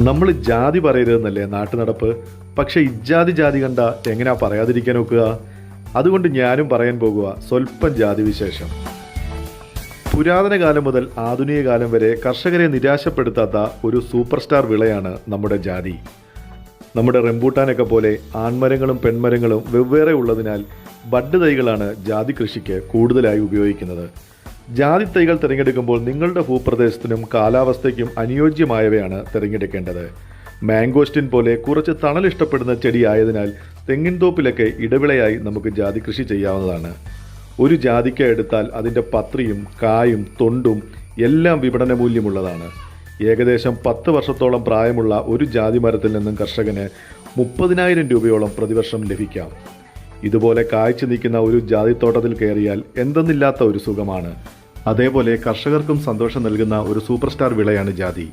നമ്മൾ ജാതി പറയരുതെന്നല്ലേ നാട്ടുനടപ്പ്. പക്ഷെ ഇജ്ജാതി ജാതി കണ്ട എങ്ങനെയാ പറയാതിരിക്കാൻ നോക്കുക? അതുകൊണ്ട് ഞാനും പറയാൻ പോകുക സ്വല്പം ജാതി വിശേഷം. പുരാതന കാലം മുതൽ ആധുനിക കാലം വരെ കർഷകരെ നിരാശപ്പെടുത്താത്ത ഒരു സൂപ്പർ സ്റ്റാർ വിളയാണ് നമ്മുടെ ജാതി. നമ്മുടെ റംബൂട്ടാനൊക്കെ പോലെ ആൺമരങ്ങളും പെൺമരങ്ങളും വെവ്വേറെ ഉള്ളതിനാൽ ബഡ് തൈകളാണ് ജാതി കൃഷിക്ക് കൂടുതലായി ഉപയോഗിക്കുന്നത്. ജാതി തൈകൾ തിരഞ്ഞെടുക്കുമ്പോൾ നിങ്ങളുടെ ഭൂപ്രദേശത്തിനും കാലാവസ്ഥയ്ക്കും അനുയോജ്യമായവയാണ് തിരഞ്ഞെടുക്കേണ്ടത്. മാംഗോസ്റ്റിൻ പോലെ കുറച്ച് തണൽ ഇഷ്ടപ്പെടുന്ന ചെടി ആയതിനാൽ തെങ്ങിൻ തോപ്പിലൊക്കെ ഇടവിളയായി നമുക്ക് ജാതി കൃഷി ചെയ്യാവുന്നതാണ്. ഒരു ജാതിക്ക എടുത്താൽ അതിൻ്റെ പത്രിയും കായും തൊണ്ടും എല്ലാം വിപണന മൂല്യമുള്ളതാണ്. ഏകദേശം 10 വർഷത്തോളം പ്രായമുള്ള ഒരു ജാതി മരത്തിൽ നിന്നും കർഷകന് 30,000 രൂപയോളം പ്രതിവർഷം ലഭിക്കാം. ഇതുപോലെ കായ്ച്ചു നിൽക്കുന്ന ഒരു ജാതിത്തോട്ടത്തിൽ കയറിയാൽ എന്തെന്നില്ലാത്ത ഒരു സുഖമാണ്. അതേപോലെ കർഷകർക്കും സന്തോഷം നൽകുന്ന ഒരു സൂപ്പർ സ്റ്റാർ വിളയാണ് ജാതി.